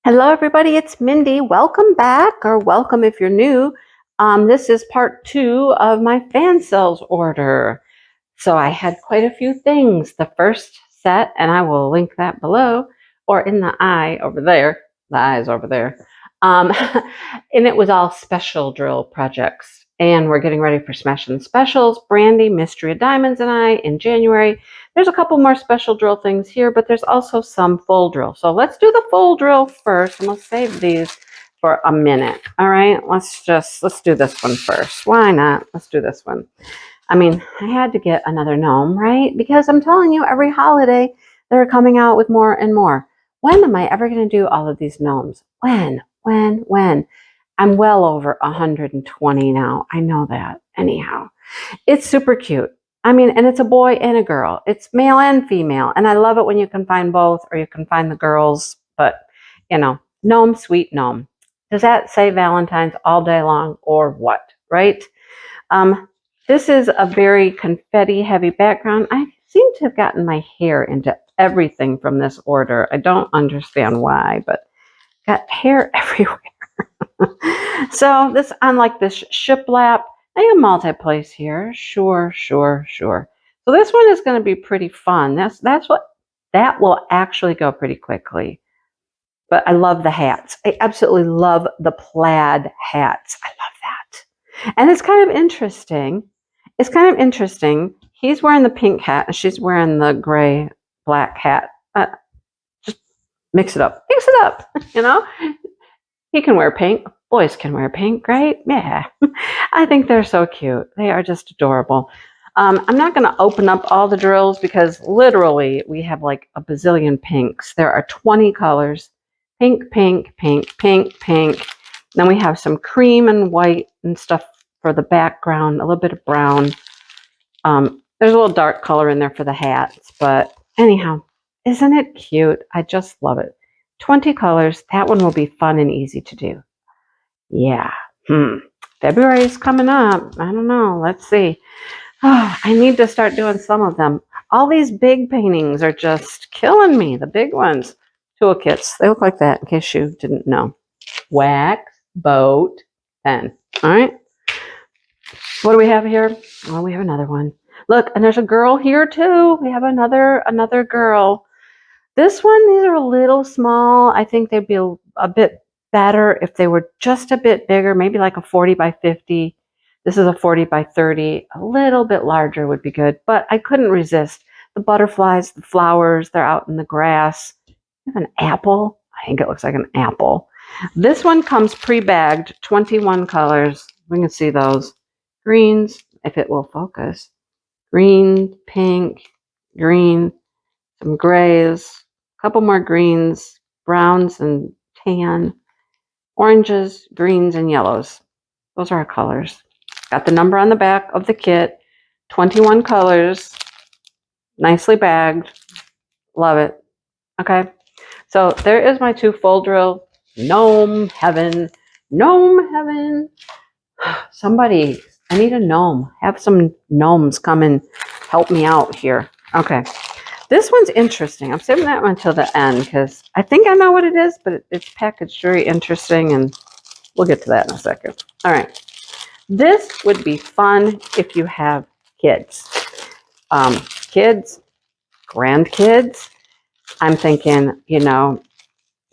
Hello, everybody. It's Mindy. Welcome back, or welcome if you're new. This is part 2 of my Fansells order. So I had quite a few things. The first set, and I will link that below, or in the eye over there. The eye is over there. And it was all special drill projects. And we're getting ready for Smashing the Specials, Brandy, Mystery of Diamonds, and I in January. There's a couple more special drill things here, but there's also some full drill. So let's do the full drill first, and we'll save these for a minute. All right, let's do this one first. Why not? Let's do this one. I mean, I had to get another gnome, right? Because I'm telling you, every holiday, they're coming out with more and more. When am I ever going to do all of these gnomes? When? I'm well over 120 now. I know that. Anyhow, it's super cute. I mean, and it's a boy and a girl. It's male and female. And I love it when you can find both, or you can find the girls. But, gnome, sweet gnome. Does that say Valentine's all day long or what, right? This is a very confetti heavy background. I seem to have gotten my hair into everything from this order. I don't understand why, but got hair everywhere. So this, unlike this shiplap, I have multi-place here. Sure. So this one is going to be pretty fun. That will actually go pretty quickly. But I love the hats. I absolutely love the plaid hats. I love that. And it's kind of interesting. He's wearing the pink hat and she's wearing the gray black hat. Just mix it up. He can wear pink. Boys can wear pink, right? Yeah. I think they're so cute. They are just adorable. I'm not going to open up all the drills because literally we have like a bazillion pinks. There are 20 colors. Pink. Then we have some cream and white and stuff for the background, a little bit of brown. There's a little dark color in there for the hats, but anyhow, isn't it cute? I just love it. 20 colors. That one will be fun and easy to do. Yeah. February is coming up. I don't know. Let's see. Oh, I need to start doing some of them. All these big paintings are just killing me. The big ones. Toolkits. They look like that, in case you didn't know. Wax, boat, pen. All right. What do we have here? Oh, we have another one. Look, and there's a girl here too. We have another girl. This one, these are a little small. I think they'd be a bit better if they were just a bit bigger, maybe like a 40 by 50. This is a 40 by 30. A little bit larger would be good, but I couldn't resist. The butterflies, the flowers, they're out in the grass. We have an apple. I think it looks like an apple. This one comes pre-bagged, 21 colors. We can see those. Greens, if it will focus. Green, pink, green, some grays, a couple more greens, browns and tan, oranges, greens, and yellows. Those are our colors. Got the number on the back of the kit. 21 colors. Nicely bagged. Love it. Okay. So there is my 2 full drill. Gnome heaven. Somebody, I need a gnome. Have some gnomes come and help me out here. Okay. This one's interesting. I'm saving that one until the end because I think I know what it is, but it's packaged very interesting, and we'll get to that in a second. All right. This would be fun if you have kids. Kids, grandkids. I'm thinking,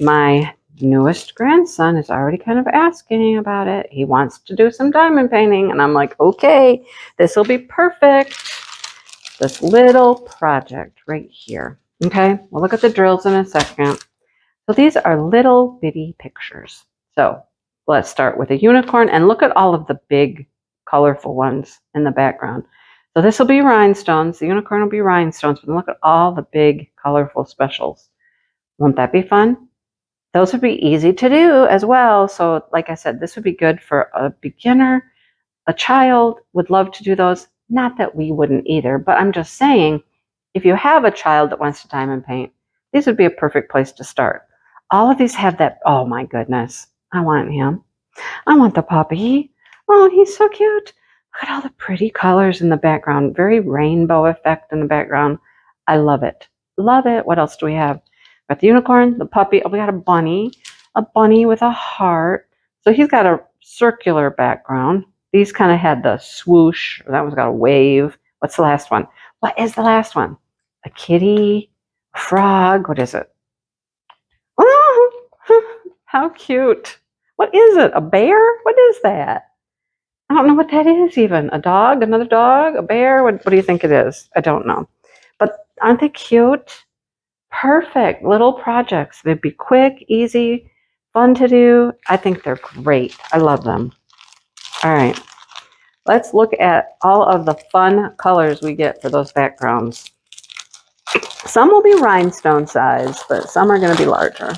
my newest grandson is already kind of asking about it. He wants to do some diamond painting, and I'm like, okay, this will be perfect. This little project right here. Okay, we'll look at the drills in a second. So these are little bitty pictures. So let's start with a unicorn and look at all of the big colorful ones in the background. So this will be rhinestones. The unicorn will be rhinestones, but look at all the big colorful specials. Won't that be fun? Those would be easy to do as well. So like I said, this would be good for a beginner. A child would love to do those. Not that we wouldn't either, but I'm just saying, if you have a child that wants to diamond paint, these would be a perfect place to start. All of these have that, oh my goodness, I want him. I want the puppy. Oh, he's so cute. Look at all the pretty colors in the background. Very rainbow effect in the background. I love it. Love it. What else do we have? Got the unicorn, the puppy. Oh, we got a bunny. a bunny with a heart. So he's got a circular background. These kind of had the swoosh. That one's got a wave. What's the last one? What is the last one? A kitty, a frog. What is it? Oh, how cute. What is it? A bear? What is that? I don't know what that is even. A dog? Another dog? A bear? What do you think it is? I don't know. But aren't they cute? Perfect little projects. They'd be quick, easy, fun to do. I think they're great. I love them. All right. Let's look at all of the fun colors we get for those backgrounds. Some will be rhinestone size, but some are going to be larger.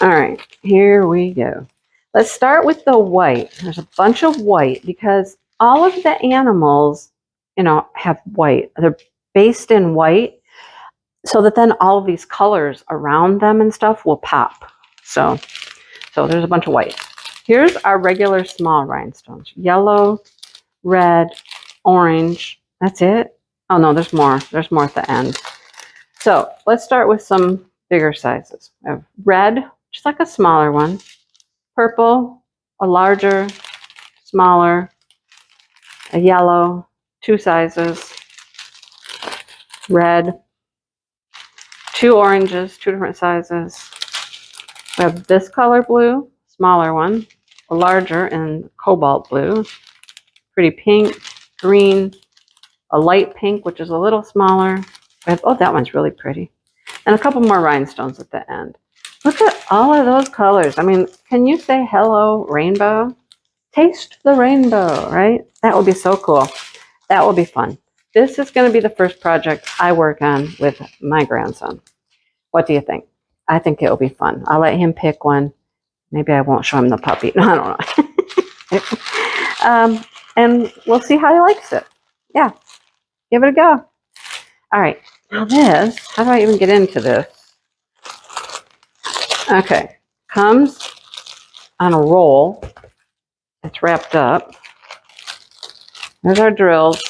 All right, here we go. Let's start with the white. There's a bunch of white because all of the animals, have white. They're based in white so that then all of these colors around them and stuff will pop. So there's a bunch of white. Here's our regular small rhinestones. Yellow, red, orange. That's it? Oh no, there's more. There's more at the end. So let's start with some bigger sizes. I have red, just like a smaller one. Purple, a larger, smaller, a yellow, 2 sizes. Red, 2 oranges, 2 different sizes. We have this color blue, smaller one, a larger in cobalt blue, pretty pink, green, a light pink, which is a little smaller. We have, oh, that one's really pretty. And a couple more rhinestones at the end. Look at all of those colors. I mean, can you say hello, rainbow? Taste the rainbow, right? That would be so cool. That will be fun. This is going to be the first project I work on with my grandson. What do you think? I think it will be fun. I'll let him pick one. Maybe I won't show him the puppy. No, I don't know. And we'll see how he likes it. Yeah, give it a go. All right, now this, how do I even get into this? Okay, comes on a roll. It's wrapped up. There's our drills.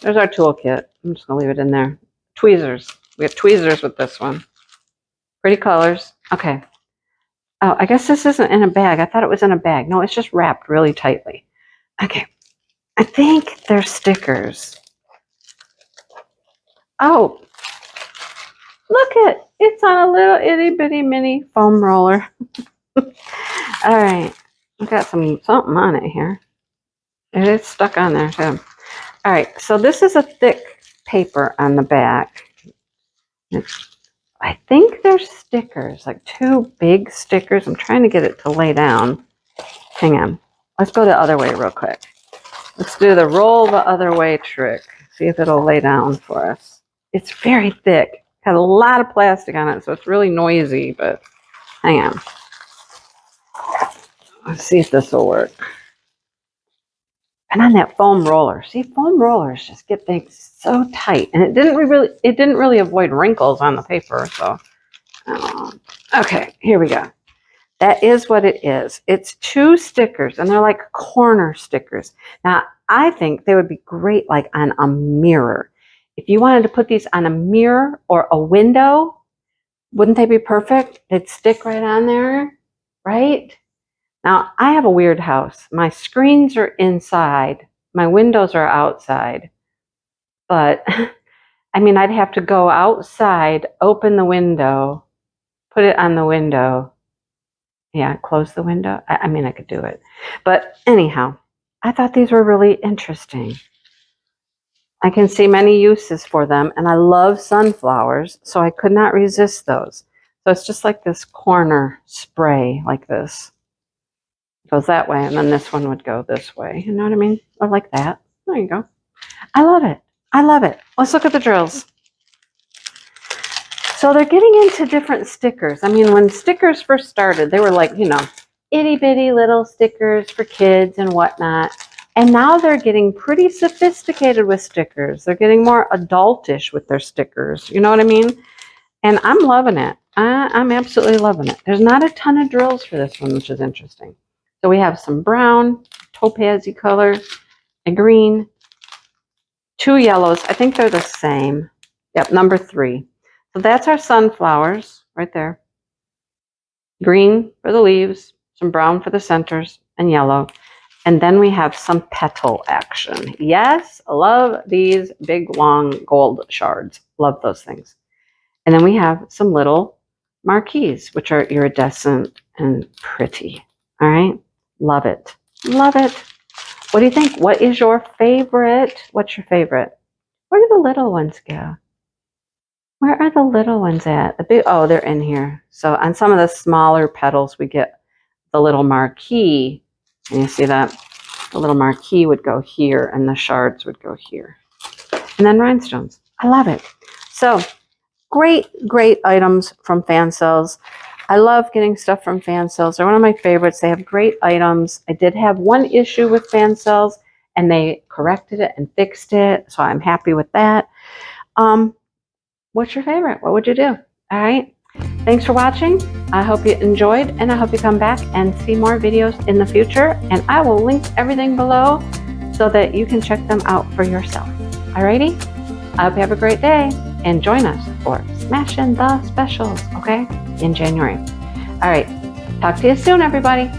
There's our toolkit. I'm just going to leave it in there. Tweezers. We have tweezers with this one. Pretty colors. Okay. Oh, I guess this isn't in a bag. I thought it was in a bag. No, it's just wrapped really tightly. Okay. I think they're stickers. Oh, look it. It's on a little itty bitty mini foam roller. All right. I've got something on it here. It is stuck on there too. All right. So this is a thick paper on the back. I think they're stickers, like 2 big stickers. I'm trying to get it to lay down. Hang on. Let's go the other way real quick. Let's do the roll the other way trick. See if it'll lay down for us. It's very thick. Got a lot of plastic on it, so it's really noisy, but hang on. Let's see if this will work. And on that foam roller. See, foam rollers just get things so tight. And it didn't really avoid wrinkles on the paper, so okay, here we go. That is what it is. It's 2 stickers, and they're like corner stickers. Now, I think they would be great like on a mirror. If you wanted to put these on a mirror or a window, wouldn't they be perfect? They'd stick right on there, right? Now, I have a weird house. My screens are inside. My windows are outside. But, I mean, I'd have to go outside, open the window, put it on the window. Yeah, close the window. I mean, I could do it. But anyhow, I thought these were really interesting. I can see many uses for them, and I love sunflowers, so I could not resist those. So it's just like this corner spray like this. It goes that way, and then this one would go this way. You know what I mean? Or like that. There you go. I love it. I love it. Let's look at the drills. So they're getting into different stickers. I mean, when stickers first started, they were like, itty bitty little stickers for kids and whatnot. And now they're getting pretty sophisticated with stickers. They're getting more adultish with their stickers. You know what I mean? And I'm loving it. I'm absolutely loving it. There's not a ton of drills for this one, which is interesting. So we have some brown, topaz-y color, a green, 2 yellows. I think they're the same. Yep, number 3. So that's our sunflowers right there. green for the leaves, some brown for the centers, and yellow. And then we have some petal action. Yes, I love these big, long gold shards. Love those things. And then we have some little marquees, which are iridescent and pretty. All right, love it. Love it. What do you think? What is your favorite? What's your favorite? Where do the little ones go? Where are the little ones at? The big, oh, they're in here. So on some of the smaller petals, we get the little marquee. And you see that? The little marquee would go here and the shards would go here. And then rhinestones. I love it. So great, great items from Fansells. I love getting stuff from Fansells. They're one of my favorites. They have great items. I did have one issue with Fansells and they corrected it and fixed it. So I'm happy with that. What's your favorite? What would you do? All right. Thanks for watching. I hope you enjoyed and I hope you come back and see more videos in the future. And I will link everything below so that you can check them out for yourself. Alrighty. I hope you have a great day and join us for Smashing the Specials, okay, in January. All right. Talk to you soon, everybody.